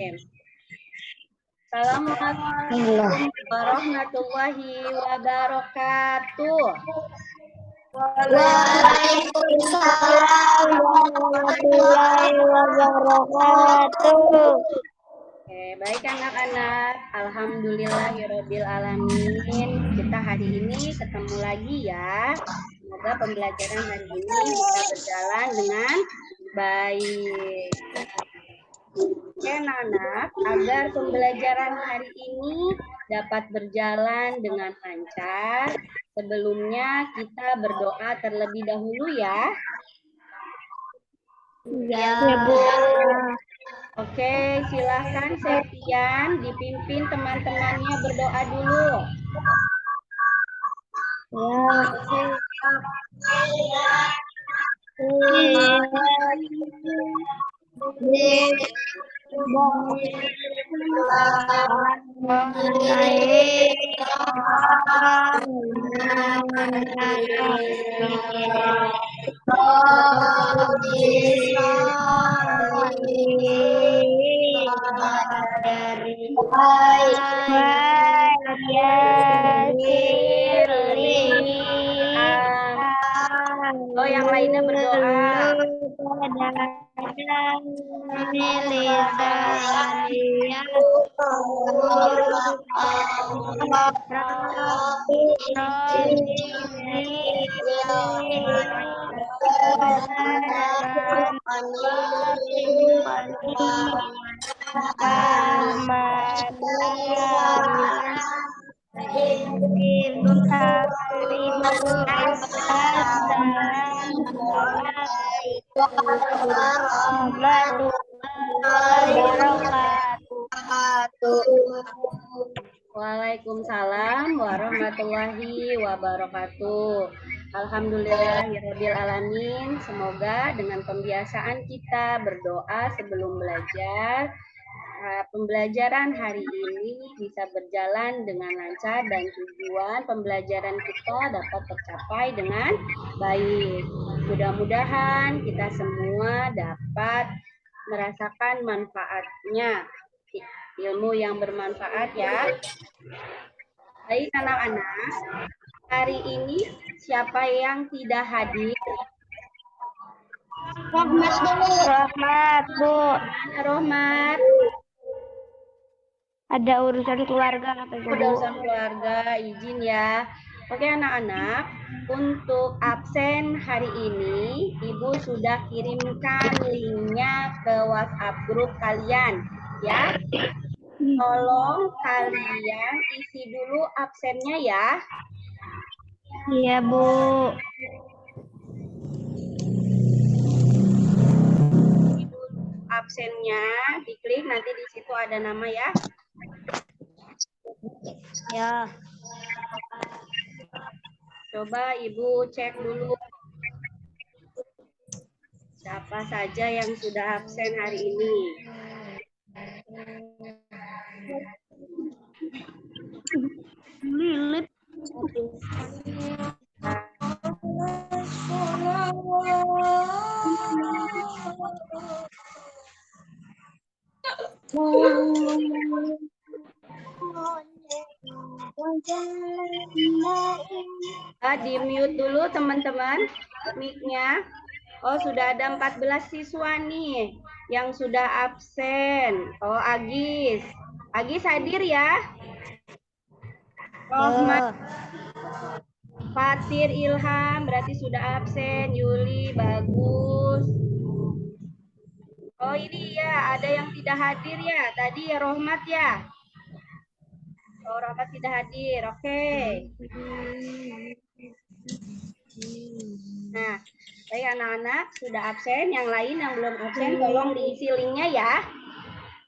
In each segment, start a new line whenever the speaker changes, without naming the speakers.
Assalamualaikum warahmatullahi wabarakatuh.
Waalaikumsalam warahmatullahi wabarakatuh.
Oke, baik anak-anak. Alhamdulillahirabbil alamin. Kita hari ini ketemu lagi ya. Semoga pembelajaran hari ini bisa berjalan dengan baik. Oke anak-anak, agar pembelajaran hari ini dapat berjalan dengan lancar, sebelumnya kita berdoa terlebih dahulu ya.
Ya, Bu.
Oke, silahkan Septian dipimpin teman-temannya berdoa dulu. Oh, yang lainnya berdoa. Waalaikumsalam warahmatullahi wabarakatuh. Alhamdulillahirabbil alamin. Semoga dengan pembiasaan kita berdoa sebelum belajar, pembelajaran hari ini bisa berjalan dengan lancar dan tujuan pembelajaran kita dapat tercapai dengan baik. Mudah-mudahan kita semua dapat merasakan manfaatnya, ilmu yang bermanfaat ya. Baik anak-anak, hari ini siapa yang tidak hadir?
Rahmat dulu. Rahmat, Bu.
Rahmat.
Ada urusan keluarga apa Bu?
Ada urusan keluarga, izin ya. Oke anak-anak, untuk absen hari ini, Ibu sudah kirimkan linknya ke WhatsApp grup kalian ya. Tolong kalian isi dulu absennya ya.
Iya, Bu.
Absennya diklik, nanti di situ ada nama ya.
Ya.
Coba Ibu cek dulu siapa saja yang sudah absen hari ini.
Lilit.
Di mute dulu teman-teman mic-nya. Oh, sudah ada 14 siswa nih yang sudah absen. Oh, Agis. Agis hadir ya? Rohmat. Fatir Ilham berarti sudah absen. Yuli bagus. Oh, ini ya, ada yang tidak hadir ya. Tadi ya Rohmat ya. Oh, Rohmat tidak hadir. Oke. Nah, baik anak-anak sudah absen, yang lain yang belum absen tolong diisi linknya ya.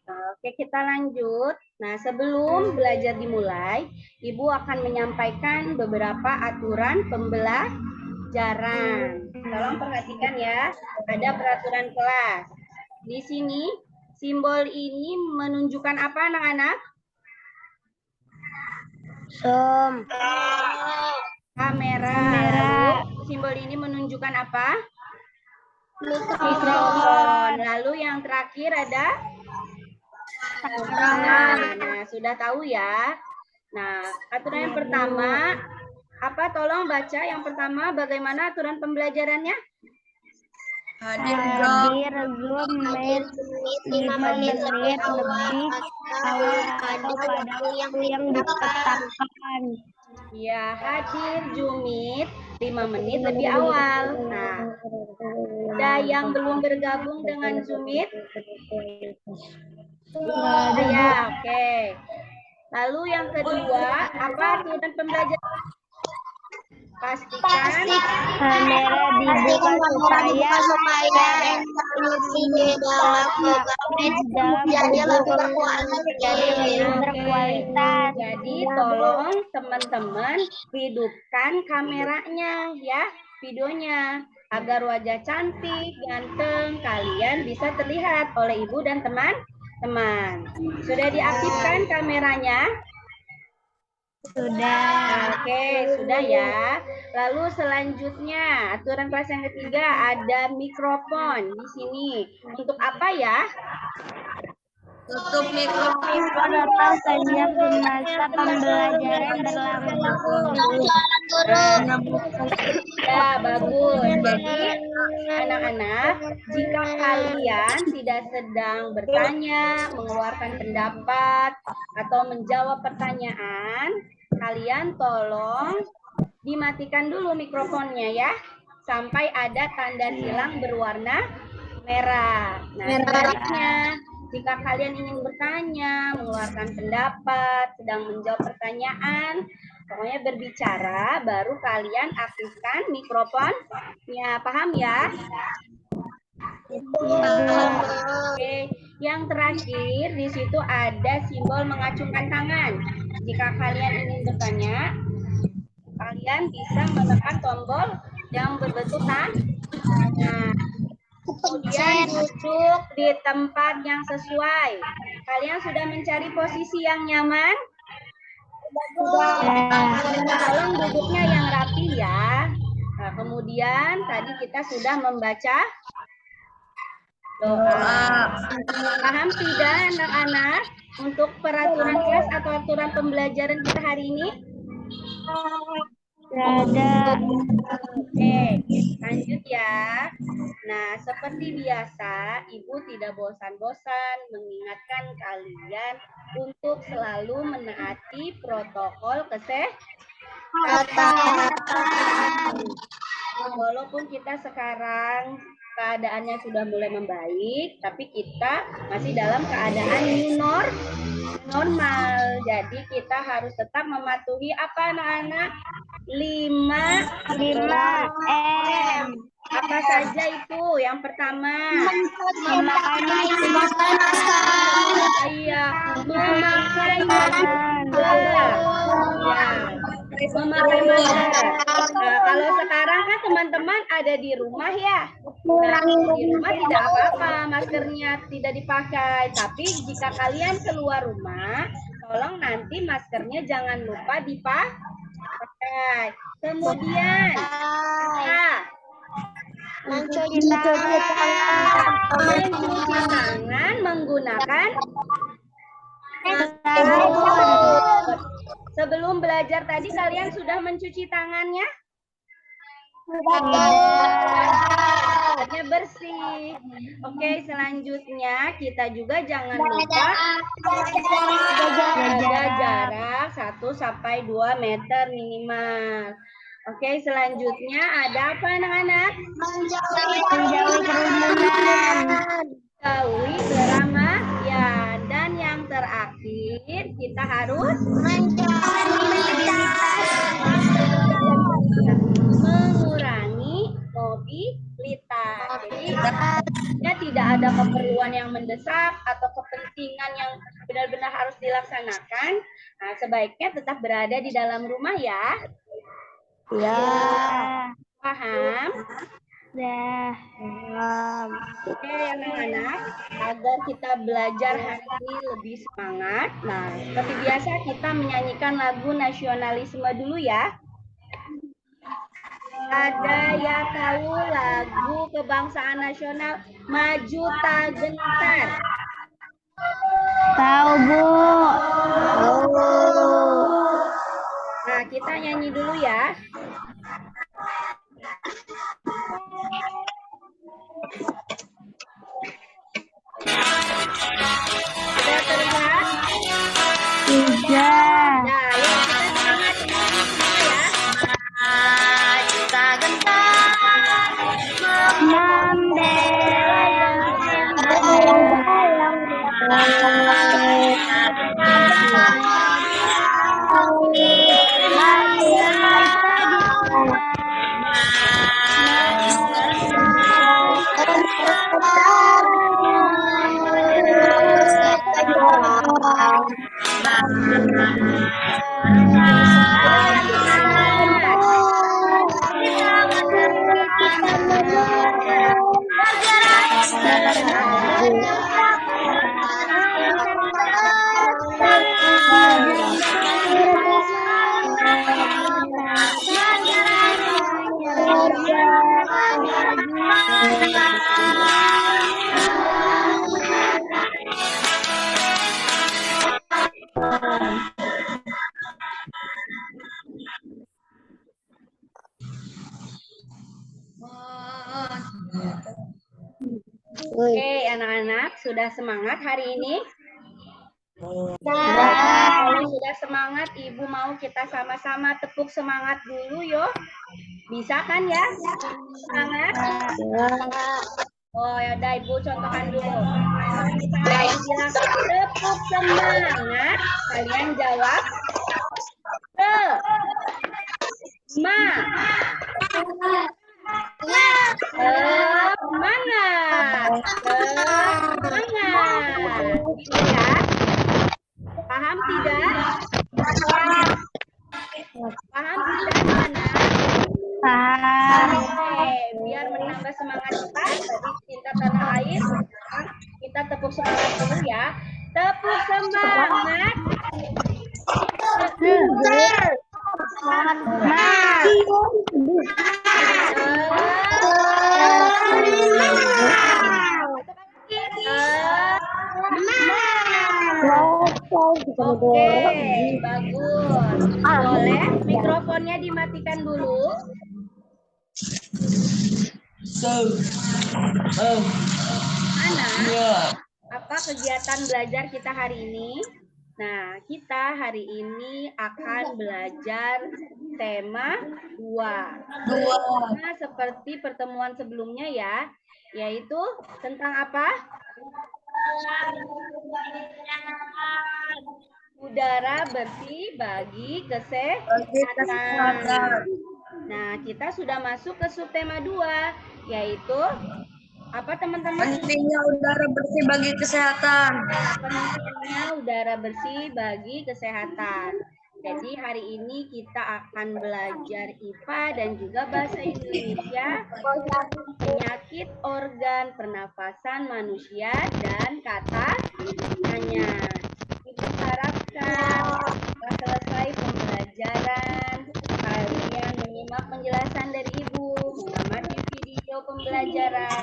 Oke, kita lanjut. Nah, sebelum belajar dimulai, Ibu akan menyampaikan beberapa aturan pembelajaran. Tolong perhatikan ya, ada peraturan kelas. Di sini, simbol ini menunjukkan apa anak-anak? Kamera. Lalu simbol ini menunjukkan apa? Mikrofon. Lalu yang terakhir ada Nah, sudah tahu ya. Nah, aturan yang pertama, apa? Tolong baca yang pertama, bagaimana aturan pembelajarannya?
Hadir Zoom Meet 5 menit lebih awal atau pada waktu yang ditetapkan.
Ya, hadir Jumit 5 menit lebih awal. Nah, ada yang belum bergabung dengan Jumit? Ya, oke. Lalu yang kedua, apa aturan pembelajaran? Pastikan
Kamera dibuka supaya informasi di dalam jadi lebih berkualitas.
Jadi tolong teman-teman hidupkan kameranya ya, videonya agar wajah cantik, ganteng kalian bisa terlihat oleh ibu dan teman-teman. Sudah diaktifkan kameranya?
Sudah.
Oke, sudah ya. Lalu selanjutnya, aturan kelas yang ketiga ada mikrofon di sini. Untuk apa ya?
Tutup mikrofon.
Atau saja semasa pembelajaran berlangsung.
Ya, bagus. Jadi, anak-anak, jika kalian tidak sedang bertanya, mengeluarkan pendapat, atau menjawab pertanyaan, kalian tolong dimatikan dulu mikrofonnya ya, sampai ada tanda silang berwarna merah. Nah, sebaliknya, jika kalian ingin bertanya, mengeluarkan pendapat, sedang menjawab pertanyaan, pokoknya berbicara, baru kalian aktifkan mikrofonnya. Paham ya? Oke, yang terakhir di situ ada simbol mengacungkan tangan. Jika kalian ingin bertanya, kalian bisa menekan tombol yang berbentuk tangan. Kemudian duduk di tempat yang sesuai. Kalian sudah mencari posisi yang nyaman? Tolong duduknya yang rapi ya. Nah, kemudian tadi kita sudah membaca doa. Paham tidak anak-anak untuk peraturan kelas atau aturan pembelajaran kita hari ini?
Ada.
Oke, lanjut ya. Nah, seperti biasa, Ibu tidak bosan-bosan mengingatkan kalian untuk selalu menaati protokol kesehatan. Walaupun kita sekarang keadaannya sudah mulai membaik, tapi kita masih dalam keadaan new normal. Jadi kita harus tetap mematuhi apa anak-anak? 5M. Apa saja itu? Yang pertama,
Memakai masker.
iya, memakai masker. Ya, memakai masker. Nah, kalau sekarang kan teman-teman ada di rumah ya. Nah, di rumah tidak apa-apa, maskernya tidak dipakai. Tapi jika kalian keluar rumah, tolong nanti maskernya jangan lupa dipakai. Kemudian, mencuci tangan menggunakan sabun. Sebelum belajar tadi kalian sudah mencuci tangannya? Tangannya bersih. Oke, selanjutnya kita juga jangan lupa jaga jarak 1-2 meter minimal. Oke, selanjutnya ada apa anak-anak?
Menjauhi kerumunan.
Menjauhi keramaian. Dan yang terakhir kita harus mengurangi mobilitas. Jadi ya, tidak ada keperluan yang mendesak atau kepentingan yang benar-benar harus dilaksanakan. Nah, sebaiknya tetap berada di dalam rumah ya.
Ya.
Paham?
Ya.
Oke anak-anak, agar kita belajar hari ini lebih semangat. Nah, seperti biasa kita menyanyikan lagu nasionalisme dulu ya. Ada yang tahu lagu kebangsaan nasional Maju Tak Gentar? Kita nyanyi dulu ya. Sudah terlihat?
Sudah.
Nah, yuk kita semangat ini semua ya.
Kita gentar
Membela
Oke, anak-anak sudah semangat hari ini? Kalau sudah semangat, Ibu mau kita sama-sama tepuk semangat dulu yuk. Bisa kan ya? Semangat? Oh ya udah, Ibu contohkan dulu. Saya bilang tepuk semangat, kalian jawab semangat. Gitu ya. Paham tidak? Paham tidak, anak? Oke, biar menambah semangat kita, tadi cinta tanah air, kita tepuk semangat dulu ya. Tepuk semangat. Oke, bagus. Boleh mikrofonnya dimatikan dulu. Anak, apa kegiatan belajar kita hari ini? Nah, kita hari ini akan belajar tema 2. Nah, seperti pertemuan sebelumnya ya, yaitu tentang apa? Udara bersih bagi kesehatan. Nah, kita sudah masuk ke subtema 2, yaitu apa teman-teman?
Pentingnya udara bersih bagi kesehatan.
Pentingnya udara bersih bagi kesehatan. Jadi hari ini kita akan belajar IPA dan juga bahasa Indonesia, penyakit organ pernafasan manusia dan katanya. Ibu harapkan setelah selesai pembelajaran, kalian menyimak penjelasan dari Ibu, mengamati video pembelajaran,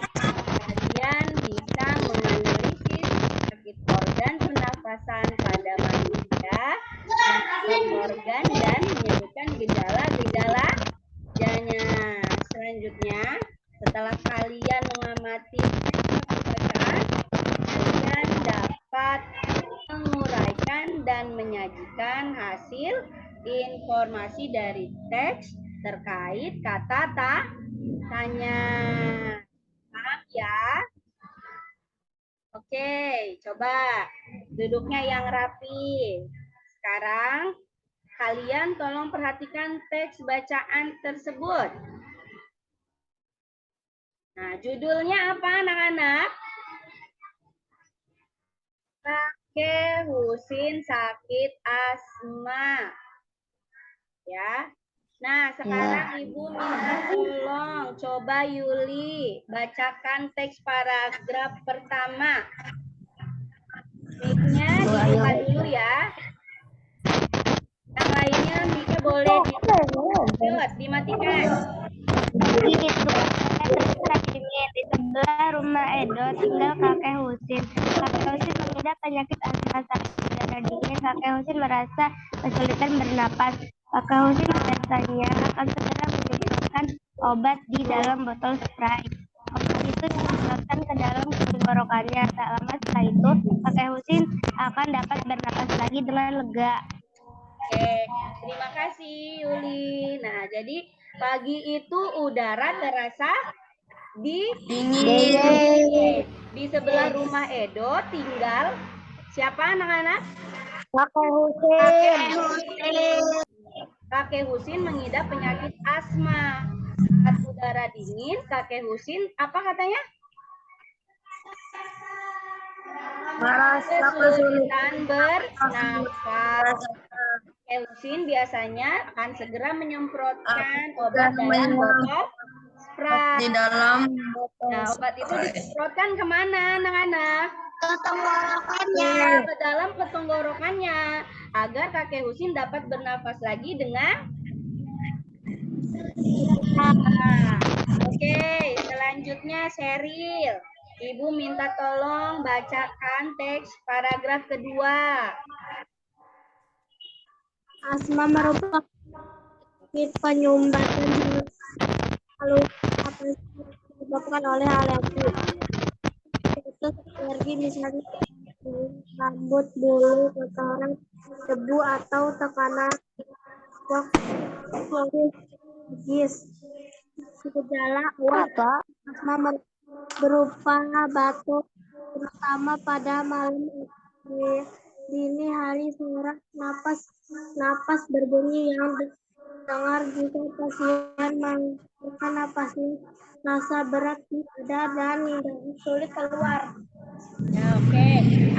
kalian bisa menganalisis penyakit organ pernafasan pada manusia, organ dan menyebutkan gejala-gejalanya. Selanjutnya, setelah kalian mengamati bacaan, kalian dapat menguraikan dan menyajikan hasil informasi dari teks terkait kata tanya. Paham ya? Oke, coba duduknya yang rapi. Sekarang kalian tolong perhatikan teks bacaan tersebut. Nah, judulnya apa anak-anak? Kakek Husin sakit asma. Ya. Nah, sekarang Ibu minta tolong coba Yuli bacakan teks paragraf pertama. Mic-nya dibuka dulu ya. Yang lainnya mic-nya boleh dimatikan.
Di sebelah rumah Edo tinggal kakek Husin. Kakek Husin mengidap penyakit asma sakit udara dingin. Kakek Husin merasa kesulitan bernapas. Kakek Husin biasanya akan segera menyemprotkan obat di dalam botol spray. Obat itu disemprotkan ke dalam tenggorokannya. Tak lama setelah itu, kakek Husin akan dapat bernapas lagi dengan lega.
Oke, terima kasih Yuli. Nah, jadi pagi itu udara terasa dingin. Di sebelah rumah Edo tinggal siapa anak-anak?
Kakek Husin.
Kakek Husin mengidap penyakit asma. Saat udara dingin, kakek Husin apa katanya? Kesulitan bernafas. Kakek Husin biasanya akan segera menyemprotkan obat dalam botol spray.
Di dalam
Nah, obat itu disemprotkan kemana, anak-anak?
Tenggorokannya.
Ke dalam tenggorokannya agar kakek Husin dapat bernafas lagi dengan Oke, selanjutnya Sheryl. Ibu minta tolong bacakan teks paragraf kedua.
Asma merupakan penyakit penyumbatan lalu disebabkan oleh alergi. Itu alergi misalnya rambut, bulu, kotoran, debu atau tekanan logis. Gejala awal asma berupa batuk, terutama pada malam dini hari, serak napas berbunyi yang dengar jika pasien mengeluarkan napasnya, rasa berat di dada dan sulit keluar.
Oke,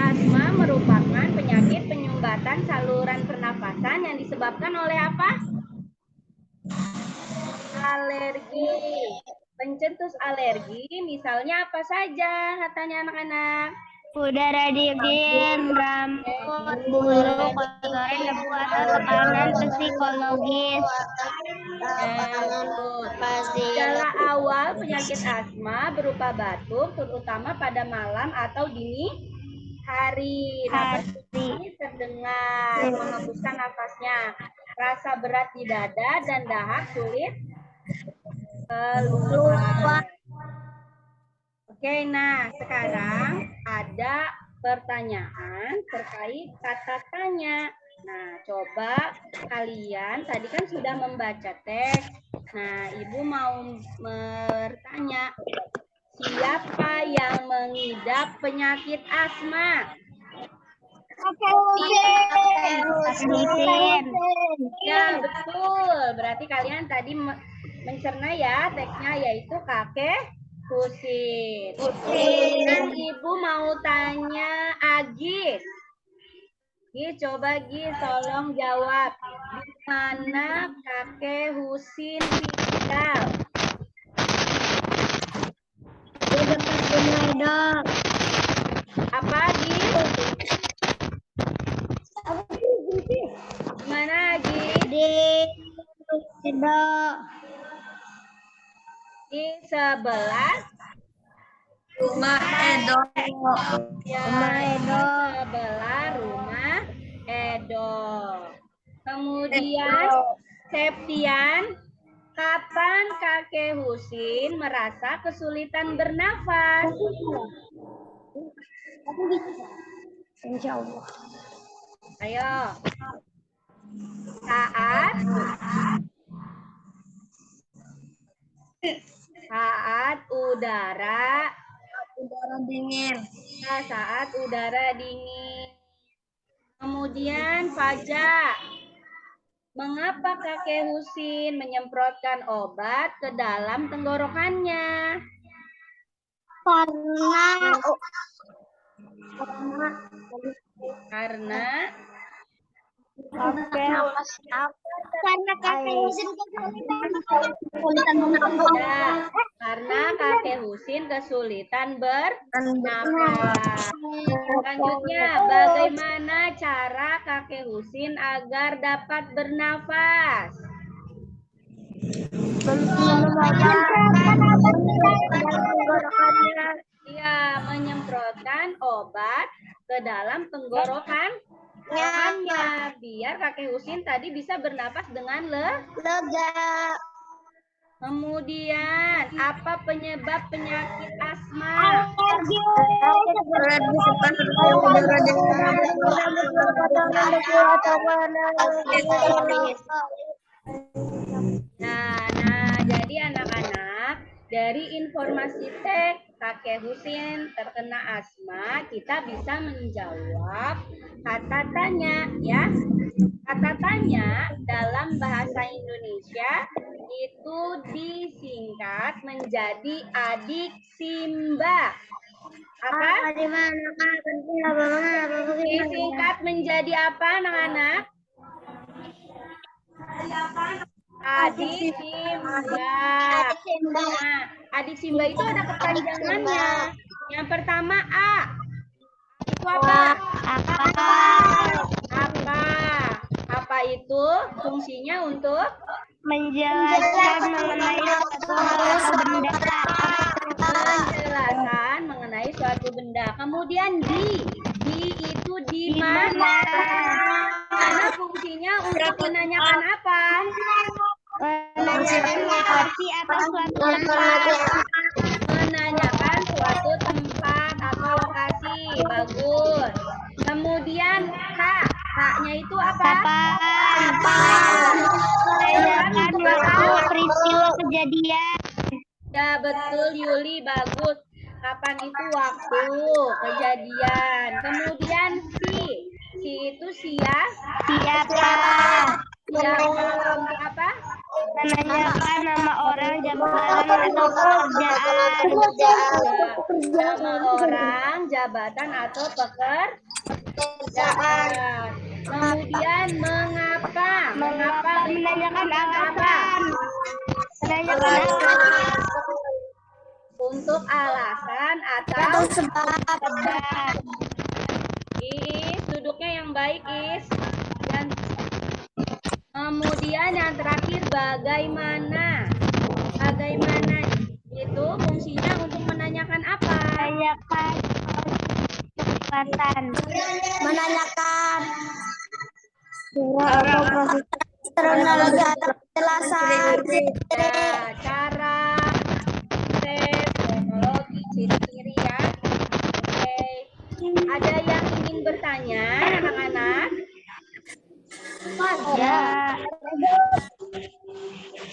asma merupakan penyakit penyumbatan saluran pernafasan yang disebabkan oleh apa? Alergi. Pencetus alergi misalnya apa saja katanya anak-anak?
Udara dingin, rambut, bulu, kotoran, debu atau tekanan psikologis.
Gejala awal penyakit asma berupa batuk, terutama pada malam atau dini hari. Napas ini terdengar, menghembuskan nafasnya. Rasa berat di dada dan dahak sulit keluar. Oke, nah sekarang ada pertanyaan terkait kata tanya. Nah, coba kalian tadi kan sudah membaca teks. Nah, Ibu mau bertanya, siapa yang mengidap penyakit asma? Ya, betul. Berarti kalian tadi mencerna ya teksnya, yaitu kakek Husin. Dan Ibu mau tanya Agis. Gis, coba Gis, tolong jawab. Di mana kakek Husin tinggal?
Di dekat rumah Edo.
Apa Gis? Di mana Gis?
Di Edo.
Di sebelah
rumah Edo.
ya, sebelah rumah Edo. Kemudian Septian, kapan kakek Husin merasa kesulitan bernafas?
Insya Allah.
Ayo. Saat udara
dingin.
Ya, saat udara dingin. Kemudian Faja, mengapa kakek Husin menyemprotkan obat ke dalam tenggorokannya? Karena
kakek Husin
kesulitan bernafas. Selanjutnya, bagaimana cara kakek Husin agar dapat bernafas? Iya, menyemprotkan obat ke dalam tenggorokan Tangannya, biar kakek Husin tadi bisa bernapas dengan
lega.
Kemudian, apa penyebab penyakit asma? Nah, jadi anak-anak, dari informasi teks kakek Husin terkena asma, kita bisa menjawab kata tanya, ya. Kata tanya dalam bahasa Indonesia itu disingkat menjadi adik Simba. Apa? Disingkat menjadi apa, anak-anak? Adik Simba. Nah, adik Simba itu ada kepanjangannya. Yang pertama A. Itu apa? Apa itu fungsinya untuk
Menjelaskan mengenai suatu benda.
menjelaskan mengenai suatu benda. Kemudian di itu di mana? Karena fungsinya untuk menanyakan apa?
Menanyakan lokasi atau suatu tempat.
Menanyakan suatu tempat atau lokasi. Bagus. Kemudian H-nya itu apa?
Menanyakan waktu peristiwa kejadian.
Ya betul Yuli, bagus. Kapan itu waktu kejadian. Kemudian si itu
Siapa?
untuk apa?
Menanyakan nama orang, jabatan, atau pekerjaan.
Nama orang, jabatan atau pekerjaan. Kemudian mengapa?
Menanyakan
apa?
Menanyakan alasan.
Untuk alasan atau
sebab.
Is, duduknya yang baik, Is. Dan kemudian yang terakhir bagaimana? Bagaimana itu fungsinya untuk menanyakan apa?
Menanyakan kesempatan. Menanyakan atau proses kronologi atau penjelasan.
Cara, proses, kronologi, ciri-ciri ya. Oke. Ada yang ingin bertanya, anak-anak?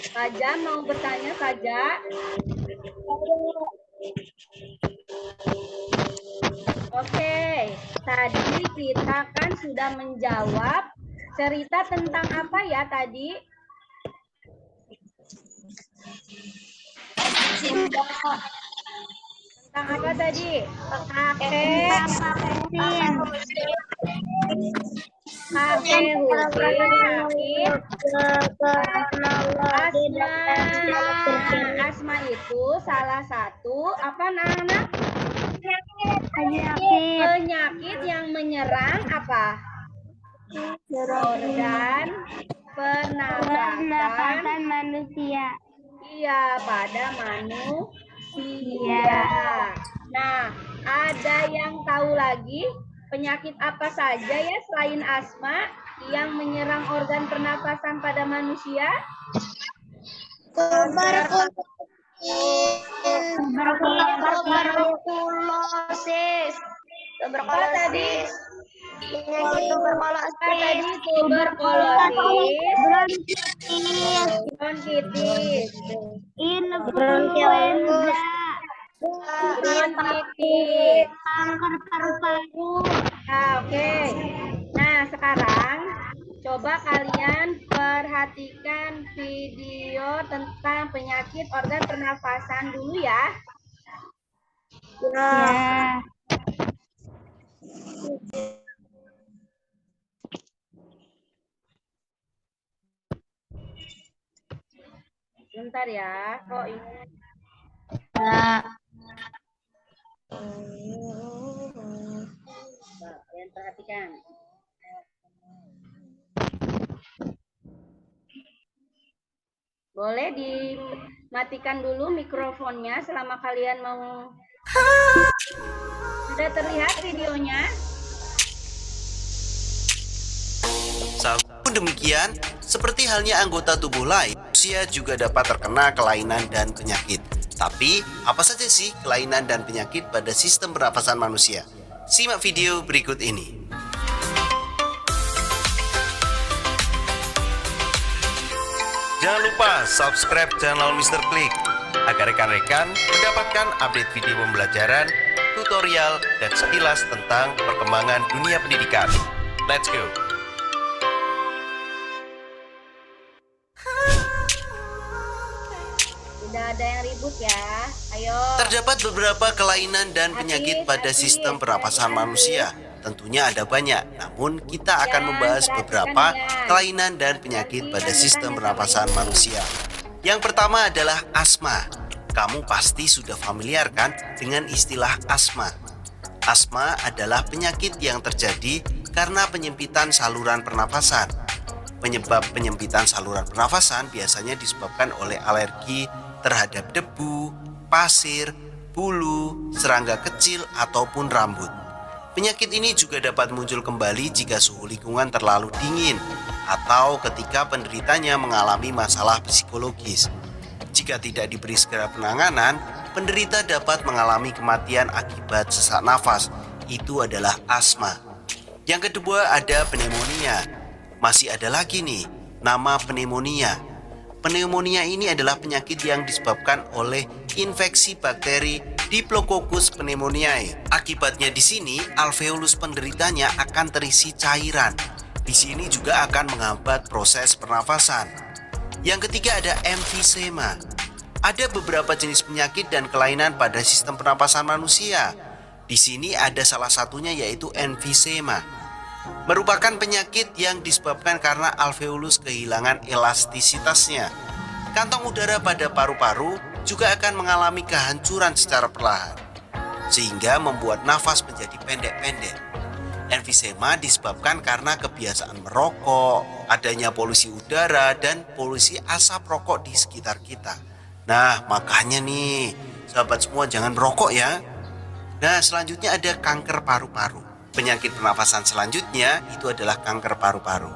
Saja mau bertanya saja. Oke, tadi kita kan sudah menjawab cerita tentang apa ya tadi? Tentang apa tadi? Kakek Husin sakit asma itu salah satu apa anak-anak? Penyakit yang menyerang apa? Organ pernapasan
manusia.
Iya, pada manusia. Nah, ada yang tahu lagi penyakit apa saja ya selain asma yang menyerang organ pernapasan pada manusia?
Tuberkulosis.
Tuberkulosis. Bronkitis.
Influenza.
Bronkitis.
Kanker paru-paru.
Oke. Nah, sekarang coba kalian perhatikan video tentang penyakit organ pernafasan dulu ya.
Ya.
Bentar ya, kok ini. Kalian perhatikan. Boleh dimatikan dulu mikrofonnya selama kalian mau. Sudah terlihat videonya?
Namun demikian, seperti halnya anggota tubuh lain, manusia juga dapat terkena kelainan dan penyakit. Tapi, apa saja sih kelainan dan penyakit pada sistem pernapasan manusia? Simak video berikut ini. Jangan lupa subscribe channel Mr. Klik agar rekan-rekan mendapatkan update video pembelajaran, tutorial, dan sekilas tentang perkembangan dunia pendidikan. Let's go!
Udah ada yang ribut ya. Ayo.
Terdapat beberapa kelainan dan penyakit pada sistem pernapasan manusia. Tentunya ada banyak, namun kita akan membahas beberapa kelainan dan penyakit pada sistem pernapasan manusia. Yang pertama adalah asma. Kamu pasti sudah familiar kan dengan istilah asma. Asma adalah penyakit yang terjadi karena penyempitan saluran pernapasan. Penyebab penyempitan saluran pernapasan biasanya disebabkan oleh alergi terhadap debu, pasir, bulu, serangga kecil, ataupun rambut. Penyakit ini juga dapat muncul kembali jika suhu lingkungan terlalu dingin atau ketika penderitanya mengalami masalah psikologis. Jika tidak diberi segera penanganan, penderita dapat mengalami kematian akibat sesak nafas. Itu adalah asma. Yang kedua ada pneumonia. Masih ada lagi nih, nama pneumonia. Pneumonia ini adalah penyakit yang disebabkan oleh infeksi bakteri Diplococcus pneumoniae. Akibatnya di sini alveolus penderitanya akan terisi cairan. Di sini juga akan menghambat proses pernafasan. Yang ketiga ada emfisema. Ada beberapa jenis penyakit dan kelainan pada sistem pernapasan manusia. Di sini ada salah satunya yaitu emfisema. Merupakan penyakit yang disebabkan karena alveolus kehilangan elastisitasnya. Kantong udara pada paru-paru juga akan mengalami kehancuran secara perlahan, sehingga membuat nafas menjadi pendek-pendek. Emfisema disebabkan karena kebiasaan merokok, adanya polusi udara, dan polusi asap rokok di sekitar kita. Nah, makanya nih, sahabat semua jangan merokok ya. Nah, selanjutnya ada kanker paru-paru. Penyakit pernafasan selanjutnya itu adalah kanker paru-paru.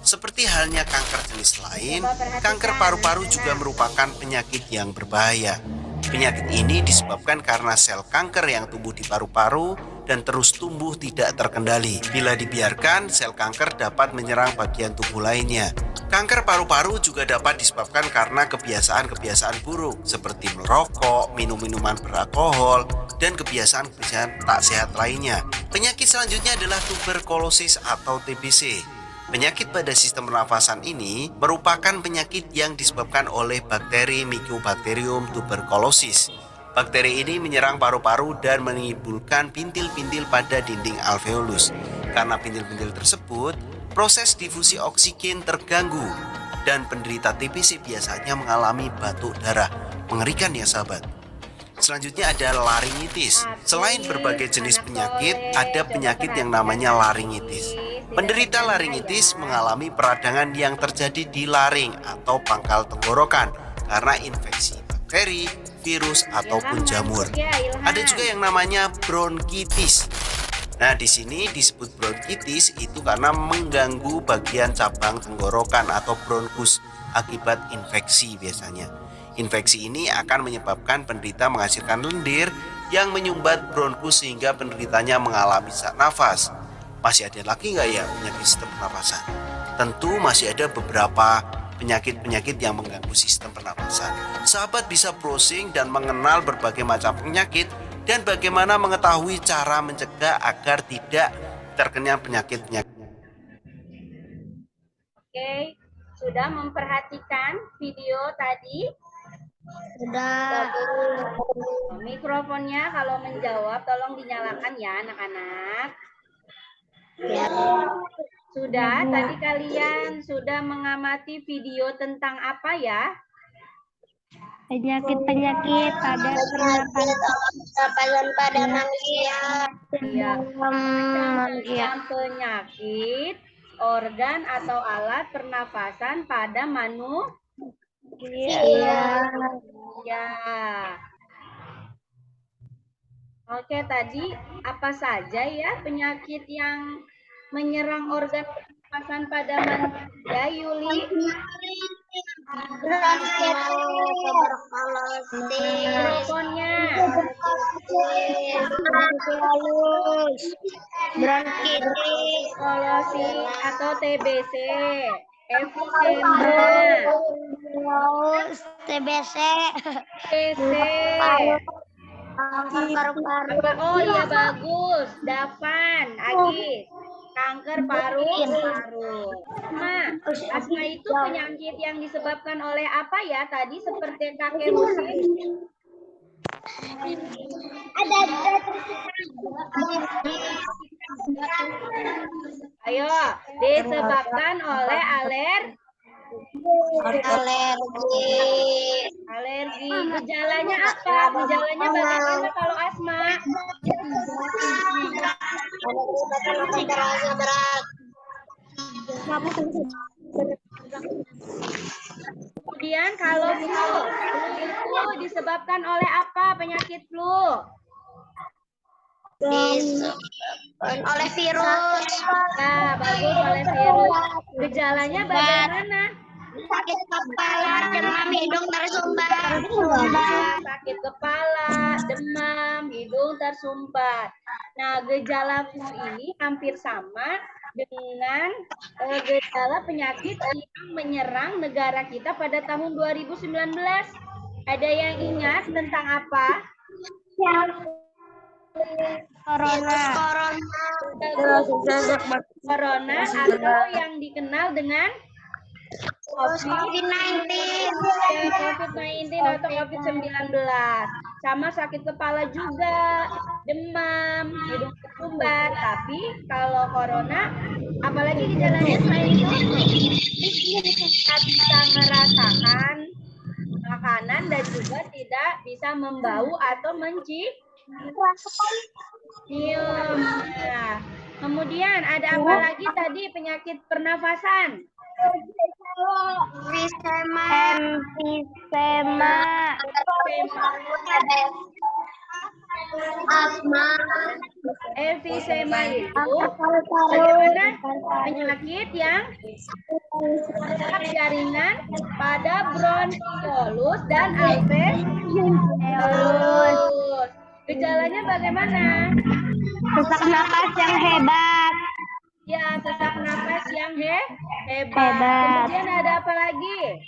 Seperti halnya kanker jenis lain, kanker paru-paru juga merupakan penyakit yang berbahaya. Penyakit ini disebabkan karena sel kanker yang tumbuh di paru-paru dan terus tumbuh tidak terkendali. Bila dibiarkan, sel kanker dapat menyerang bagian tubuh lainnya. Kanker paru-paru juga dapat disebabkan karena kebiasaan-kebiasaan buruk seperti merokok, minum minuman beralkohol, dan kebiasaan-kebiasaan tak sehat lainnya. Penyakit selanjutnya adalah tuberkulosis atau TBC. Penyakit pada sistem pernafasan ini merupakan penyakit yang disebabkan oleh bakteri Mycobacterium tuberculosis. Bakteri ini menyerang paru-paru dan menimbulkan pintil-pintil pada dinding alveolus. Karena pintil-pintil tersebut, proses difusi oksigen terganggu dan penderita TBC biasanya mengalami batuk darah. Mengerikan ya sahabat. Selanjutnya ada laringitis. Selain berbagai jenis penyakit, ada penyakit yang namanya laringitis. Penderita laringitis mengalami peradangan yang terjadi di laring atau pangkal tenggorokan karena infeksi bakteri, virus, ataupun jamur. Ada juga yang namanya bronkitis. Nah, di sini disebut bronkitis itu karena mengganggu bagian cabang tenggorokan atau bronkus akibat infeksi biasanya. Infeksi ini akan menyebabkan penderita menghasilkan lendir yang menyumbat bronkus sehingga penderitanya mengalami sesak nafas. Masih ada lagi nggak ya penyakit sistem pernapasan? Tentu masih ada beberapa penyakit-penyakit yang mengganggu sistem pernapasan. Sahabat bisa browsing dan mengenal berbagai macam penyakit dan bagaimana mengetahui cara mencegah agar tidak terkena penyakit-penyakit.
Oke, sudah memperhatikan video tadi?
Sudah.
Mikrofonnya kalau menjawab tolong dinyalakan ya anak-anak.
Ya.
Sudah, tadi kalian sudah mengamati video tentang apa ya?
Penyakit-penyakit pada pernapasan pada manusia.
Ya, macam penyakit, organ atau alat pernafasan pada manusia.
Iya.
Ya. Oke, tadi apa saja ya penyakit yang menyerang organ pernapasan pada manusia, Yuli? Mikrofonnya.
Bronkitis,
Kolosis atau TBC. Emfisema.
TBC,
TBC.
kanker paru-paru,
Apa? Oh iya bagus. Dafan, Agis. Kanker paru-paru. Asma itu penyakit yang disebabkan oleh apa ya? Tadi seperti kakek Husin. Ayo, disebabkan oleh alergi. Gejalanya apa? Gejalanya bagaimana kalau asma? Kemudian kalau flu itu disebabkan oleh apa penyakit flu?
oleh virus,
Nah, bagus oleh virus. Gejalanya bagaimana?
sakit kepala, demam, hidung tersumbat,
Sakit kepala, demam, hidung tersumbat. Nah, gejala flu ini hampir sama dengan gejala penyakit yang menyerang negara kita pada tahun 2019. Ada yang ingat tentang apa? Corona atau yang dikenal dengan
COVID-19.
COVID-19 atau COVID-19. Sama sakit kepala juga, demam, hidung tersumbat. Tapi kalau corona, apalagi gejalanya selain itu, kita bisa merasakan makanan dan juga tidak bisa membau atau mencium. Nah, kemudian ada apa lagi tadi penyakit pernafasan?
Emfisema, asma,
Emfisema itu bagaimana penyakit yang merusak jaringan pada bronkiolus dan alveolus. Gejalanya bagaimana?
sesak napas yang hebat,
Ya, sesak napas yang hebat. Kemudian ada apa lagi?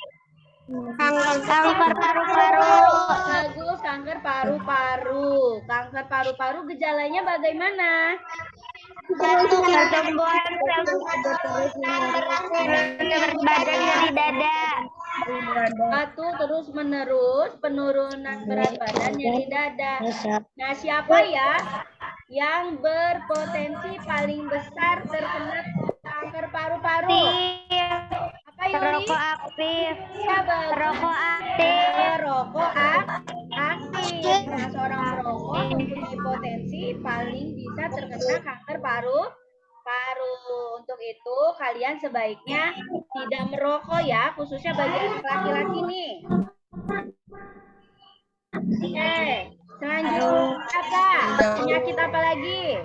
kanker paru-paru,
Bagus, kanker paru-paru. Kanker paru-paru gejalanya bagaimana?
batuk, pertumbuhan berat badan, nyeri dada,
Batu terus menerus, penurunan berat badan, nyeri dada. Nah, siapa ya yang berpotensi paling besar terkena kanker paru-paru? Apa Yuli?
perokok aktif,
Ya, bagus.
perokok aktif,
Perokok aktif. Nah, seorang perokok mempunyai potensi paling bisa terkena kanker paru-paru. Untuk itu, kalian sebaiknya tidak merokok ya, khususnya bagi anak laki-laki nih. Oke, selanjutnya apa? Penyakit apa lagi?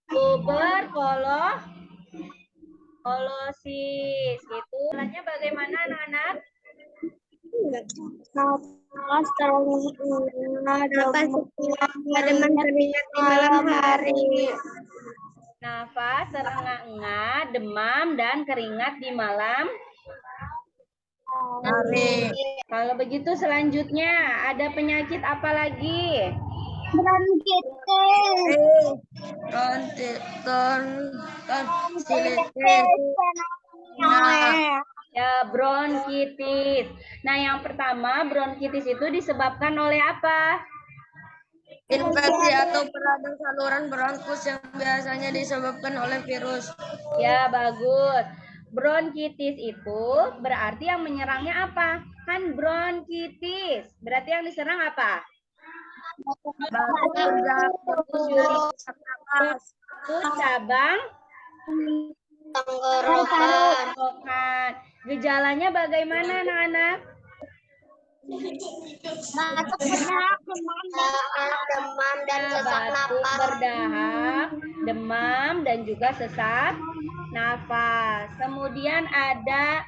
Tuberkulosis. Itu caranya bagaimana anak-anak? Nafas terengah-engah, demam, dan keringat di malam hari. Kalau begitu selanjutnya ada penyakit apa lagi? Ya, bronkitis. Nah, yang pertama, bronkitis itu disebabkan oleh apa?
Infeksi atau peradangan saluran bronkus yang biasanya disebabkan oleh virus.
Ya, bagus. Bronkitis itu berarti yang menyerangnya apa? Kan bronkitis. Berarti yang diserang apa? Itu cabang tenggorokan. Gejalanya bagaimana anak-anak?
Batuk berdahak, demam dan sesak
Batuk
napas.
berdahak, demam dan juga sesak nafas. Kemudian ada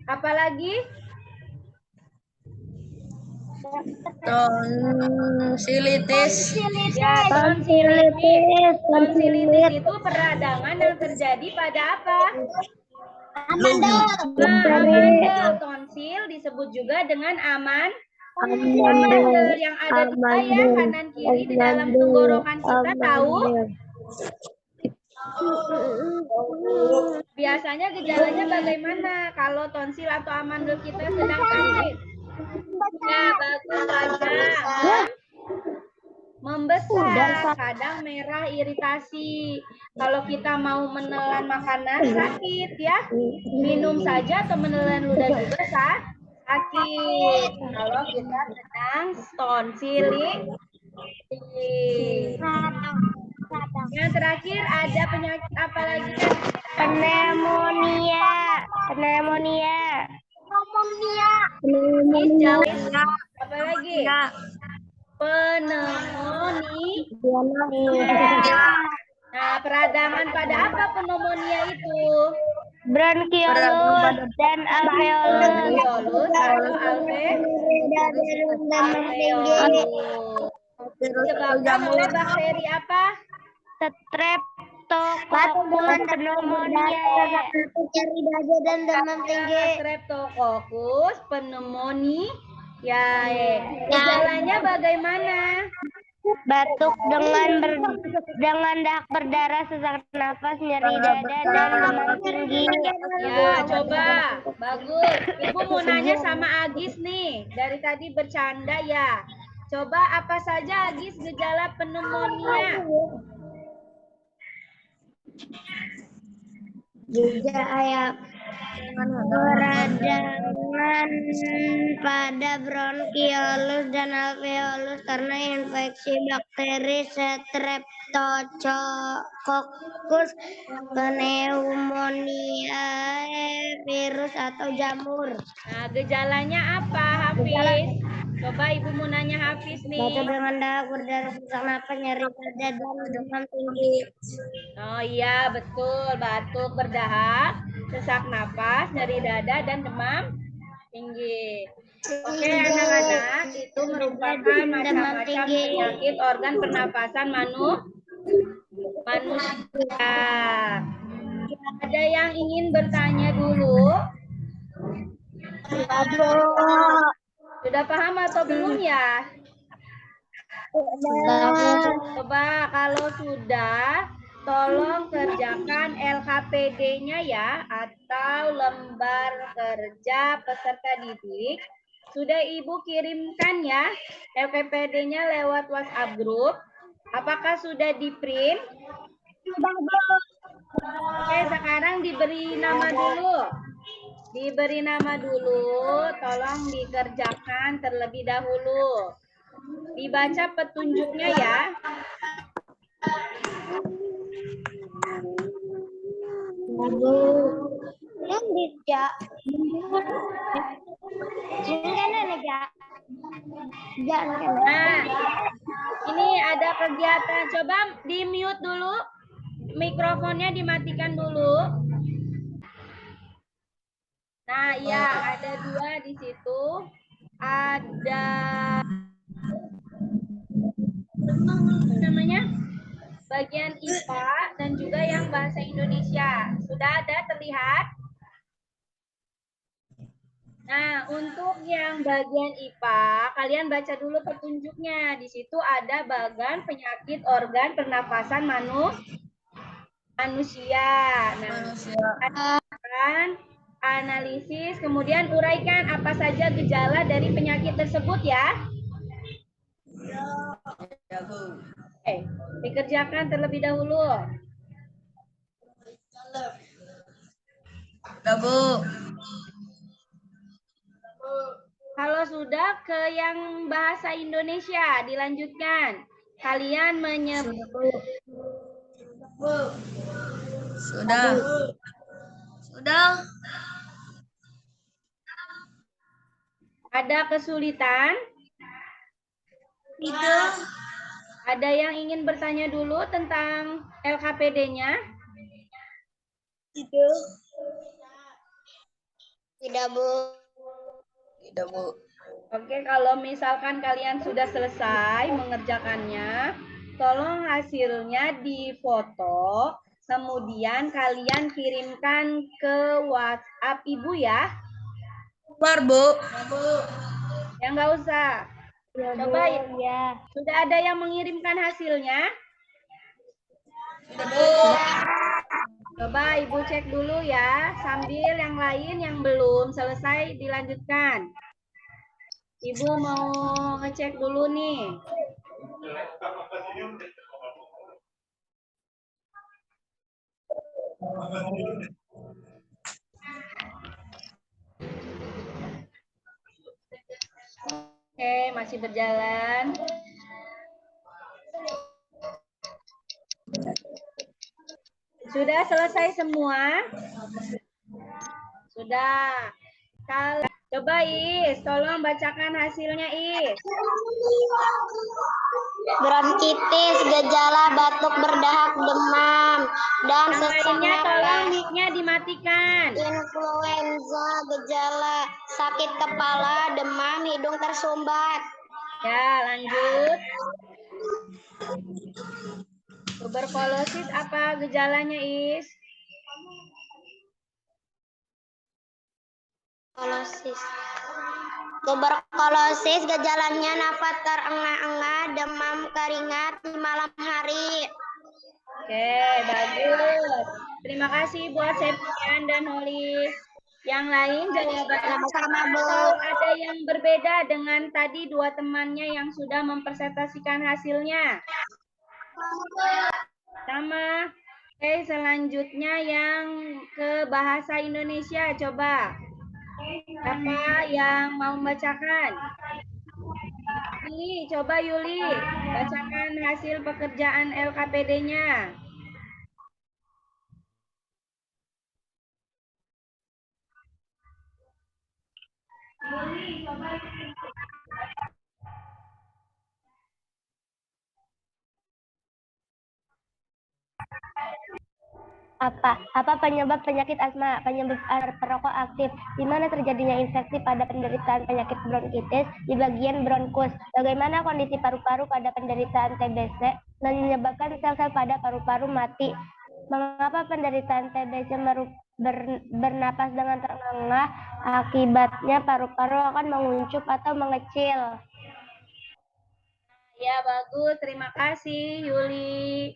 apa lagi?
Tonsilitis.
Ya, tonsilitis. Tonsilitis itu peradangan yang terjadi pada apa?
Amandel.
Amandel. Tonsil disebut juga dengan amandel yang ada dua ya, kanan kiri di dalam tenggorokan kita, tahu? Biasanya gejalanya bagaimana kalau tonsil atau amandel kita sedang sakit? Ya, bagus saja. Membesar, kadang merah, iritasi. Kalau kita mau menelan makanan sakit ya, minum saja atau menelan ludah juga sakit. Kalau kita sedang tonsilitis. Yang terakhir ada penyakit apa lagi?
Pneumonia.
Apa lagi? Pneumonia. Nah, peradangan pada apa pneumonia itu?
Bronkiolus dan alveolus.
Bronkiolus atau alveolus. Disebabkan oleh bakteri apa?
Streptococcus pneumoniae. Dan demam tinggi.
Streptococcus pneumoniae. Gejalanya bagaimana?
Batuk dengan dahak berdarah, sesak nafas, nyeri dada, dan demam tinggi.
Ya, coba. Bagus. Ibu mau nanya sama Agis nih. Dari tadi bercanda ya. Coba apa saja Agis gejala pneumonia?
Juga ayam peradangan pada bronkiolus dan alveolus karena infeksi bakteri Streptococcus pneumoniae, virus atau jamur.
Nah, gejalanya apa, Hafiz? Coba Ibu mau nanya Hafiz nih.
Batuk dengan dahak berdarah, sesak napas, nyeri dada, dan demam tinggi.
Oh iya, betul. Batuk berdahak, sesak napas, nyeri dada, dan demam tinggi. Oke, anak-anak, itu merupakan macam-macam penyakit organ pernapasan manusia. Ada yang ingin bertanya dulu? Sudah paham atau belum ya? Coba kalau sudah, tolong kerjakan LKPD-nya ya, atau lembar kerja peserta didik. Sudah Ibu kirimkan ya LKPD-nya lewat WhatsApp grup. Apakah sudah di-print? Oke, sekarang diberi nama dulu. Diberi nama dulu, tolong dikerjakan terlebih dahulu. Dibaca petunjuknya ya. Nah, ini ada kegiatan. Coba di-mute dulu. Mikrofonnya dimatikan dulu. Nah, ya, ada dua di situ. Ada namanya bagian IPA dan juga yang bahasa Indonesia. Sudah ada terlihat? Nah, untuk yang bagian IPA, kalian baca dulu petunjuknya. Di situ ada bagian penyakit organ pernapasan manusia. Nah, kan analisis, kemudian uraikan apa saja gejala dari penyakit tersebut ya. Oke, dikerjakan terlebih dahulu.
Bu.
Kalau sudah ke yang bahasa Indonesia, dilanjutkan. Kalian menyebut.
Sudah. Sudah.
Ada kesulitan?
Tidak.
Ada yang ingin bertanya dulu tentang LKPD-nya?
Tidak. Tidak, Bu. Tidak, Bu.
Oke, kalau misalkan kalian sudah selesai mengerjakannya, tolong hasilnya difoto, kemudian kalian kirimkan ke WhatsApp Ibu ya.
Keluar, Bu.
Ya nggak usah.
Ya, Bu.
Coba
Ya.
sudah ada yang mengirimkan hasilnya? Coba Ibu cek dulu ya, sambil yang lain yang belum selesai dilanjutkan. Ibu mau ngecek dulu nih. Oke, masih berjalan. Sudah selesai semua? Sudah. Coba Is, tolong bacakan hasilnya Is.
Bronkitis, gejala batuk berdahak, demam, dan
Yang
sesak
lainnya tolong
napas.
mic-nya dimatikan.
Influenza, gejala sakit kepala, demam, hidung tersumbat.
Ya, lanjut. Tuberkulosis apa gejalanya Is?
Tuberkulosis gejalanya nafas terengah-engah, demam, keringat di malam hari.
Oke, bagus. Terima kasih buat Septian dan Holly. Yang lain jawabannya
Sama-sama, Bu.
atau ada yang berbeda dengan tadi dua temannya yang sudah mempresentasikan hasilnya? Sama. Oke, selanjutnya yang ke bahasa Indonesia, coba. Siapa yang mau membacakan? Yuli, coba Yuli, bacakan hasil pekerjaan LKPD-nya.
Apa penyebab penyakit asma? Penyebab perokok aktif. Di mana terjadinya infeksi pada penderitaan penyakit bronkitis di bagian bronkus? Bagaimana kondisi paru-paru pada penderitaan TBC dan menyebabkan sel-sel pada paru-paru mati? Mengapa penderitaan TBC bernapas dengan terengah? Akibatnya paru-paru akan menguncup atau mengecil.
Ya, bagus. Terima kasih, Yuli.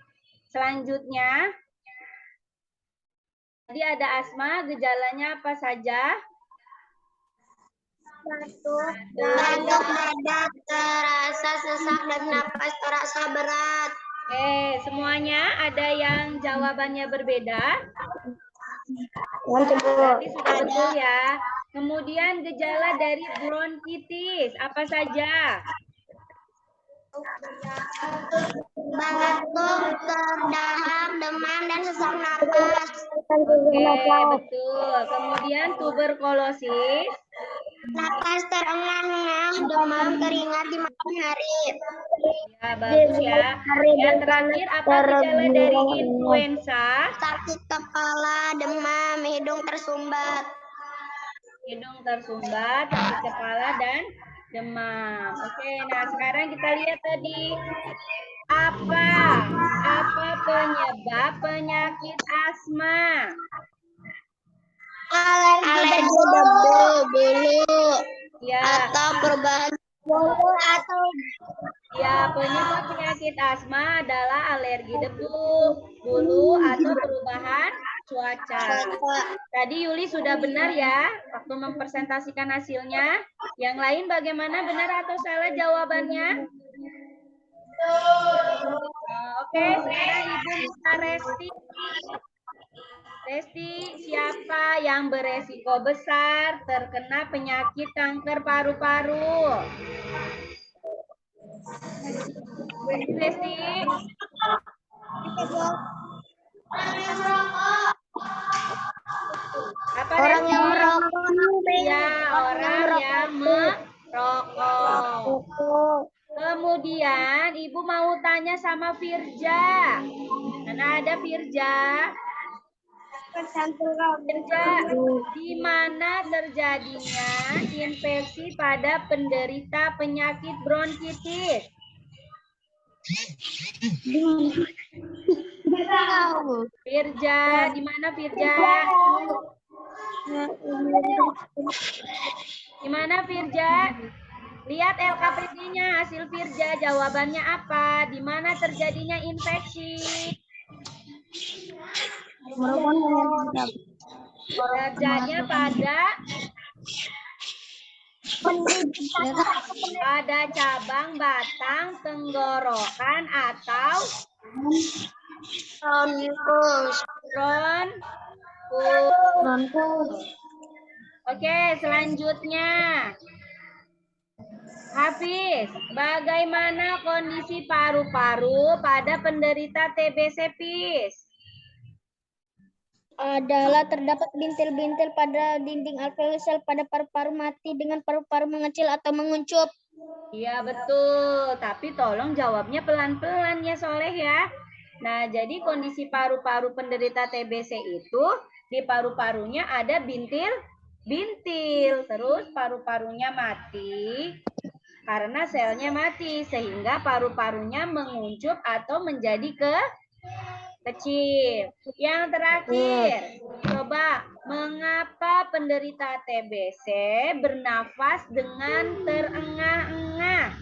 Selanjutnya, tadi ada asma, gejalanya apa saja?
Batuk badak, terasa sesak dan napas terasa berat.
Oke, semuanya ada yang jawabannya berbeda?
Lanjut, Bu.
Berarti sudah betul ya. Kemudian gejala dari bronkitis apa saja?
Batuk, terdahak, demam, dan sesak napas.
Oke, betul. Kemudian tuberkulosis.
Napas terengah-engah, demam, keringat di malam hari.
Ya, bagus ya. Yang terakhir, apa gejala dari influenza?
Sakit kepala, demam, hidung tersumbat.
Hidung tersumbat, sakit kepala, dan demam. Oke, nah sekarang kita lihat tadi. Apa penyebab penyakit asma?
Alergi debu, bulu,
Ya,
atau perubahan bulu atau
ya, penyebab penyakit asma adalah alergi debu, bulu, atau perubahan cuaca. Tadi Yuli sudah benar ya, waktu mempresentasikan hasilnya. Yang lain bagaimana, benar atau salah jawabannya? Oke, sekarang Ibu minta Resti. Resti, siapa yang beresiko besar terkena penyakit kanker paru-paru? Resti. Apa
orang
Resti?
yang merokok.
Ya, orang yang sama Firja. Mana ada Firja? Firja, di mana terjadinya infeksi pada penderita penyakit bronkitis? Firja, di mana Firja? Di mana Firja? Lihat LKPD-nya, hasil Firja, jawabannya apa? Di mana terjadinya infeksi? Terjadinya pada cabang, batang, tenggorokan, atau bronkus. Oke, selanjutnya. Hafiz, bagaimana kondisi paru-paru pada penderita TBC PIS?
Adalah terdapat bintil-bintil pada dinding alveolar pada paru-paru mati dengan paru-paru mengecil atau menguncup.
Iya betul, tapi tolong jawabnya pelan-pelan ya Soleh ya. Nah, jadi kondisi paru-paru penderita TBC itu di paru-parunya ada bintil, terus paru-parunya mati karena selnya mati sehingga paru-parunya menguncup atau menjadi kecil. Yang terakhir, coba mengapa penderita TBC bernafas dengan terengah-engah?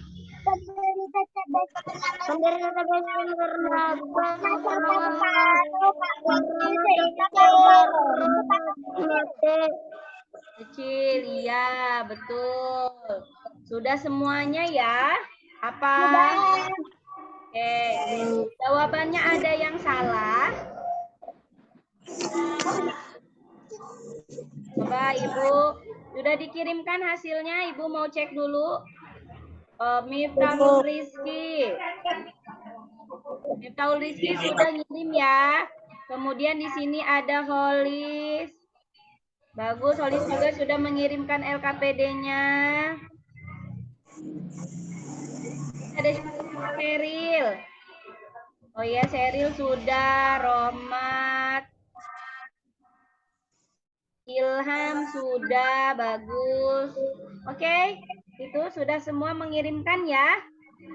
Kecil, iya betul. Sudah semuanya ya? Apa? Oke, jawabannya ada yang salah. Coba Ibu, sudah dikirimkan hasilnya, Ibu mau cek dulu. Miftahul Rizky. Miftahul Rizky sudah ngirim ya. Kemudian di sini ada Holis. Bagus, Holis juga sudah mengirimkan LKPD-nya. Ada Sheryl. Oh ya, Sheryl sudah. Rohmat. Ilham sudah. Bagus. Oke, itu sudah semua mengirimkan ya.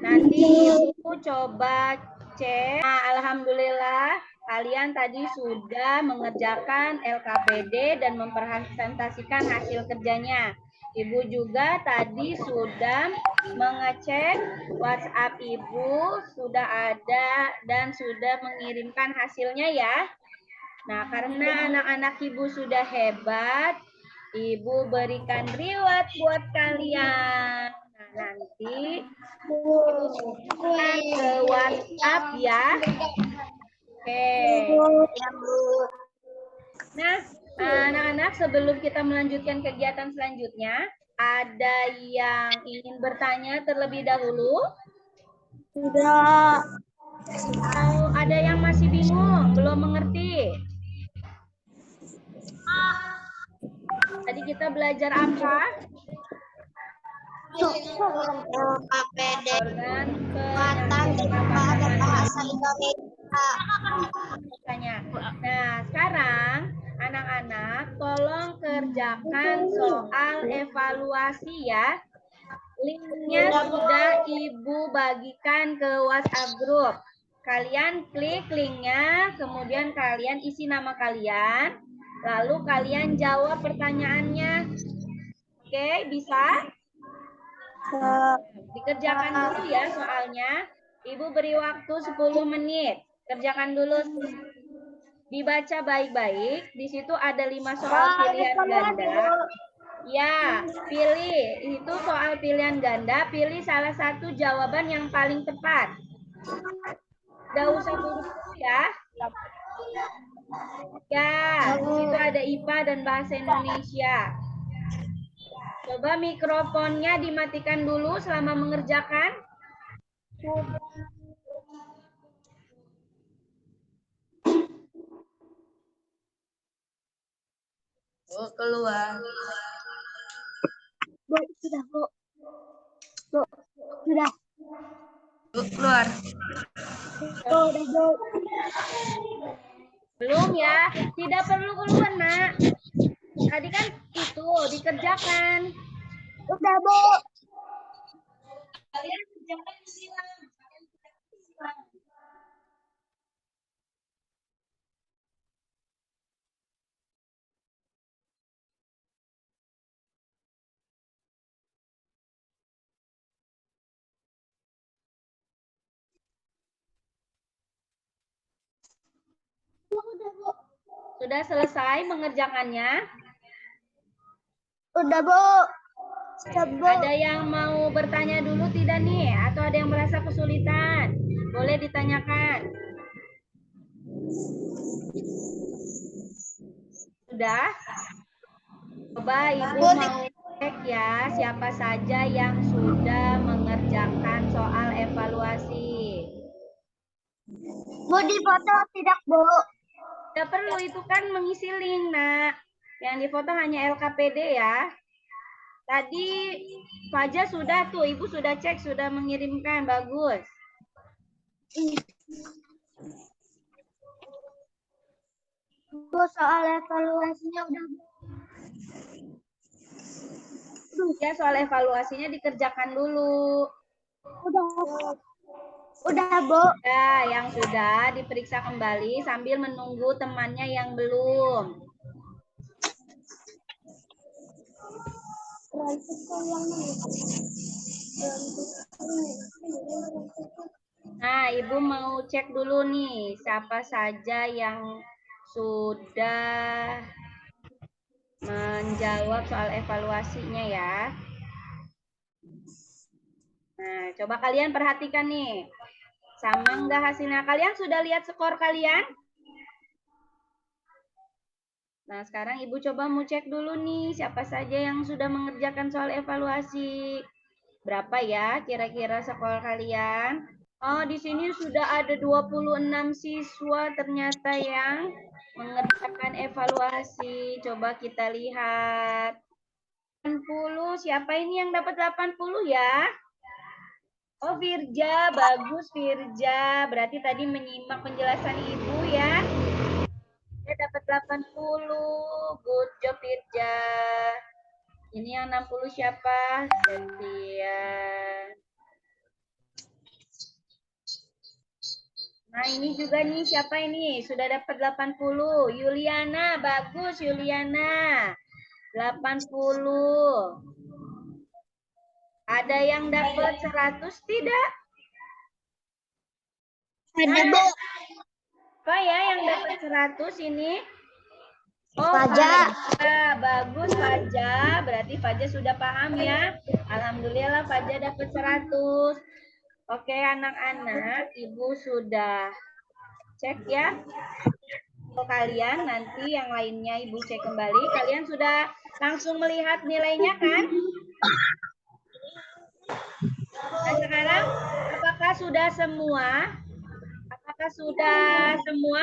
Nanti Ibu coba cek. Nah, alhamdulillah kalian tadi sudah mengerjakan LKPD dan mempresentasikan hasil kerjanya. Ibu juga tadi sudah mengecek WhatsApp Ibu, sudah ada dan sudah mengirimkan hasilnya ya. Nah, karena anak-anak Ibu sudah hebat, Ibu berikan reward buat kalian. Nah, nanti Ibu kirimkan ke WhatsApp ya. Oke. Nah, anak-anak sebelum kita melanjutkan kegiatan selanjutnya, ada yang ingin bertanya terlebih dahulu?
Tidak.
Atau ada yang masih bingung, belum mengerti? Tadi kita belajar apa?
LKPD
Organ
Muatan dan bahasa Indonesia.
Nah, sekarang anak-anak tolong kerjakan soal evaluasi ya. Linknya sudah Ibu bagikan ke WhatsApp group. Kalian klik linknya, kemudian kalian isi nama kalian, lalu kalian jawab pertanyaannya. Oke, bisa? Dikerjakan dulu ya soalnya. Ibu beri waktu 10 menit. Kerjakan dulu. Dibaca baik-baik. Di situ ada 5 soal pilihan ganda. Ya, pilih. Itu soal pilihan ganda. Pilih salah satu jawaban yang paling tepat. Gak usah buru-buru ya. Ya, di situ ada IPA dan bahasa Indonesia. Coba mikrofonnya dimatikan dulu selama mengerjakan.
Oh, keluar.
Bu, sudah, Bu. Bu, sudah.
Keluar.
Belum ya? Tidak perlu keluar, Nak. Tadi kan itu dikerjakan.
Udah, Bu.
Kalian kerjakan silang. Sudah selesai mengerjakannya?
Udah, Bu. Sudah, Bu.
Ada yang mau bertanya dulu tidak nih? Atau ada yang merasa kesulitan? Boleh ditanyakan. Sudah? Coba Ibu mau cek ya siapa saja yang sudah mengerjakan soal evaluasi.
Bu, di foto tidak, Bu.
Tidak perlu, itu kan mengisi link, Nak. Yang difoto hanya LKPD ya. Tadi Faja sudah tuh, Ibu sudah cek, sudah mengirimkan, bagus.
Bu, soal evaluasinya udah, Bu.
Ya, soal evaluasinya dikerjakan dulu.
Udah, Bu.
Ya, yang sudah diperiksa kembali sambil menunggu temannya yang belum. Nah, Ibu mau cek dulu nih, siapa saja yang sudah menjawab soal evaluasinya ya. Nah, coba kalian perhatikan nih. Sama enggak hasilnya? Kalian sudah lihat skor kalian? Nah, sekarang Ibu coba mau cek dulu nih, siapa saja yang sudah mengerjakan soal evaluasi. Berapa ya kira-kira skor kalian? Oh, di sini sudah ada 26 siswa ternyata yang mengerjakan evaluasi. Coba kita lihat. 80, siapa ini yang dapat 80 ya? Oh, Firja, bagus Firja. Berarti tadi menyimak penjelasan Ibu ya. Dia dapat 80. Good job Firja. Ini yang 60 siapa? Setia. Nah, ini juga nih, siapa ini? Sudah dapat 80. Yuliana, bagus Yuliana. 80. Ada yang dapat 100 tidak?
Ada, Bu.
Apa ya yang dapat 100 ini? Oh,
Faja.
Bagus Faja. Berarti Faja sudah paham ya. Alhamdulillah Faja dapat 100. Oke, anak-anak, Ibu sudah cek ya. Kalian nanti yang lainnya Ibu cek kembali. Kalian sudah langsung melihat nilainya kan? Nah, sekarang apakah sudah semua? Apakah sudah semua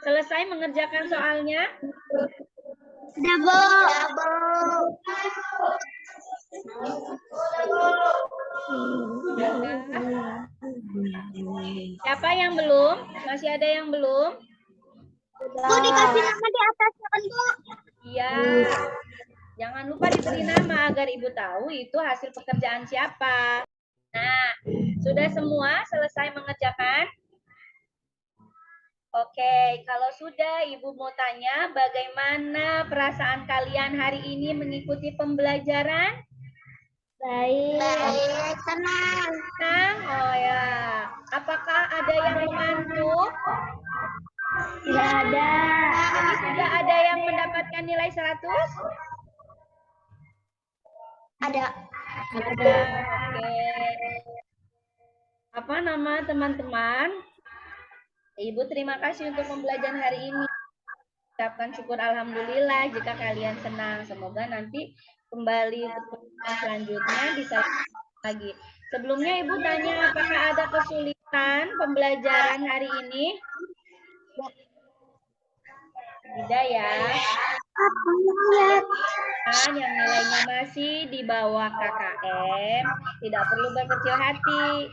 selesai mengerjakan soalnya?
Udah, Bu.
Siapa yang belum? Masih ada yang belum?
Bu, dikasih nama di atasnya kan, Bu?
Iya. Jangan lupa diberi nama agar Ibu tahu itu hasil pekerjaan siapa. Nah, sudah semua selesai mengerjakan? Oke, kalau sudah Ibu mau tanya bagaimana perasaan kalian hari ini mengikuti pembelajaran?
Baik, tenang.
Senang? Oh ya. Apakah ada yang mengantuk?
Tidak ada.
Jadi sudah ada yang mendapatkan nilai 100?
Ada.
Ada. Oke. Apa nama teman-teman? Ibu terima kasih untuk pembelajaran hari ini. Ucapkan syukur alhamdulillah jika kalian senang. Semoga nanti kembali ke pertemuan selanjutnya bisa lagi. Sebelumnya Ibu tanya apakah ada kesulitan pembelajaran hari ini? Tidak ya. Yang nilainya masih di bawah KKM, tidak perlu berkecil hati.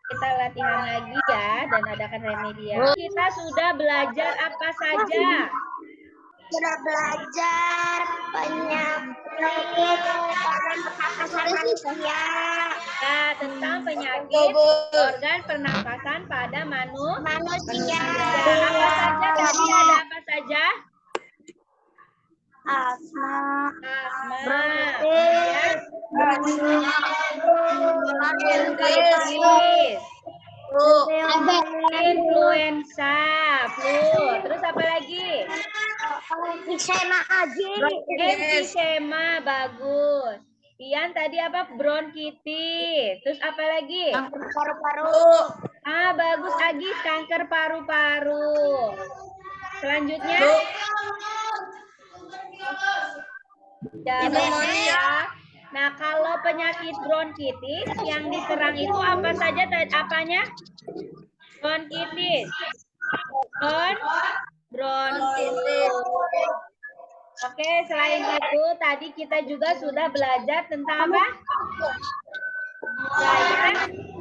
Kita latihan lagi ya dan adakan remedial. Kita sudah belajar apa saja?
Sudah belajar penyakit pernapasan manusia.
Ya, tentang penyakit organ pernapasan pada manusia. Apa saja tadi? Ada apa saja?
Asma,
Kemudian bronkitis, influenza, flu. Terus apa lagi?
Emfisema aja.
Emfisema, bagus. Ian tadi apa? Bronkitis. Terus apa lagi?
Paru-paru.
Bagus Agis, kanker paru-paru. Selanjutnya ya. Nah, kalau penyakit bronkitis yang diserang itu apa saja apanya? Bronkitis. Bronkitis. Oke, selain itu tadi kita juga sudah belajar tentang apa?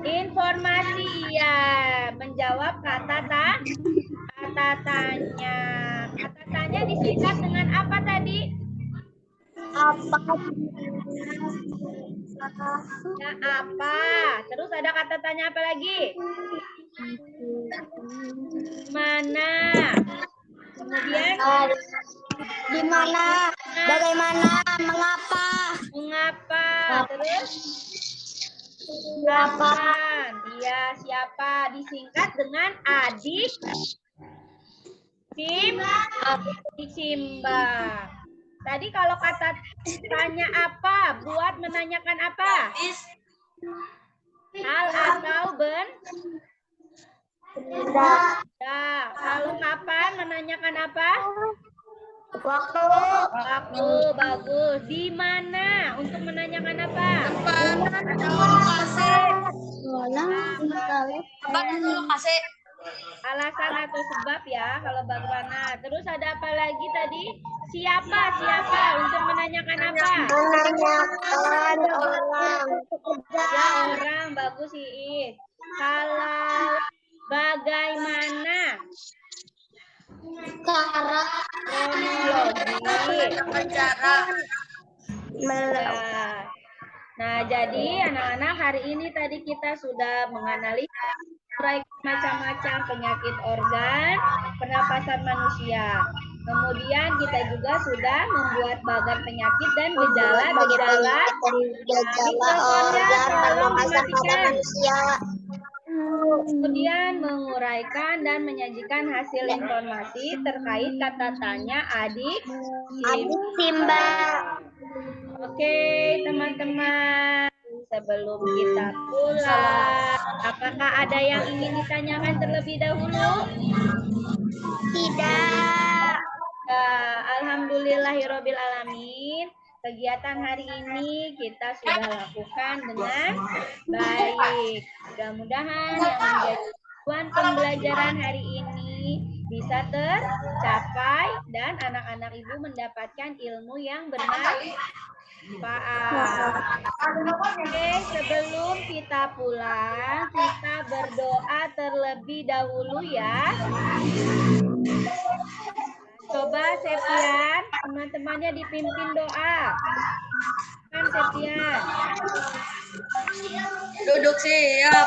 Informasi ya, menjawab kata tanya. Kata tanya disingkat dengan apa tadi?
Apa?
Ya, apa? Terus ada kata tanya apa lagi? Mana? Kemudian
Di mana? Bagaimana? Mengapa?
Mengapa? Terus kapan? Iya, siapa? Disingkat dengan adik Simba. Tadi kalau kata tanya apa, buat menanyakan apa? Hal atau
Tidak.
Kalau kapan menanyakan apa?
Waktu.
Waktu, bagus. Di mana untuk menanyakan apa? Alasan atau sebab ya, kalau bagaimana. Terus ada apa lagi tadi? Siapa untuk menanyakan apa?
Menanyakan orang.
Ya, orang, bagus Iis. Kalau bagaimana?
Cara.
Kronologi. Nah, jadi anak-anak hari ini tadi kita sudah menganalisa macam-macam penyakit organ pernapasan manusia. Kemudian kita juga sudah membuat bagan penyakit dan gejala-gejala
organ pernapasan pada manusia.
Kemudian menguraikan dan menyajikan hasil informasi terkait kata tanya adik
Simba.
Oke, teman-teman. Sebelum kita pulang, apakah ada yang ingin ditanyakan terlebih dahulu?
Tidak.
Alhamdulillahirabbil alamin. Kegiatan hari ini kita sudah lakukan dengan baik. Mudah-mudahan yang menjadi tujuan pembelajaran hari ini bisa tercapai dan anak-anak ibu mendapatkan ilmu yang bermanfaat. Oke, sebelum kita pulang, kita berdoa terlebih dahulu ya. Coba Septian, teman-temannya dipimpin doa. Kan Septian.
Duduk siap.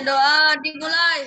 Doa dimulai.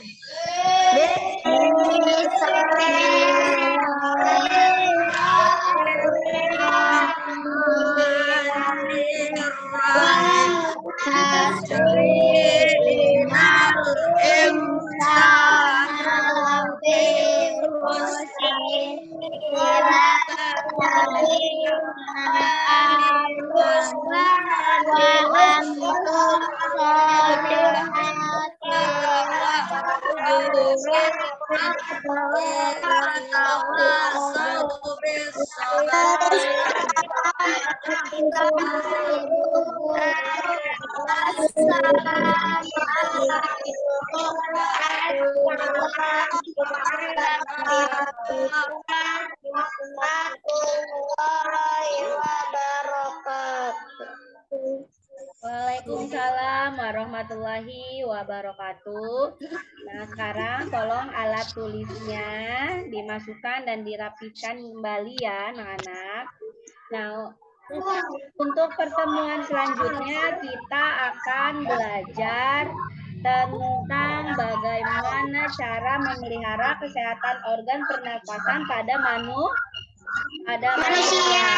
warahmatullahi wabarakatuh. Nah, sekarang tolong alat tulisnya dimasukkan dan dirapikan kembali ya, anak-anak. Nah, untuk pertemuan selanjutnya kita akan belajar tentang bagaimana cara memelihara kesehatan organ pernapasan pada manusia.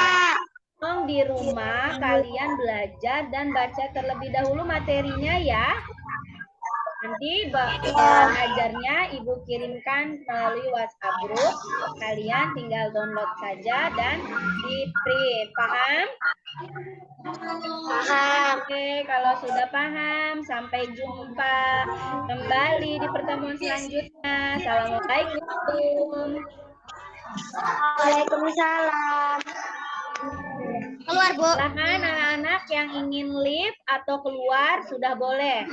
Tolong di rumah kalian belajar dan baca terlebih dahulu materinya ya. Nanti bahan ajarnya Ibu kirimkan melalui WhatsApp group. Kalian tinggal download saja dan di print. Paham?
Paham.
Oke, kalau sudah paham, sampai jumpa kembali di pertemuan selanjutnya. Assalamualaikum.
Waalaikumsalam. Keluar, Bu.
Silahkan anak-anak yang ingin live atau keluar sudah boleh.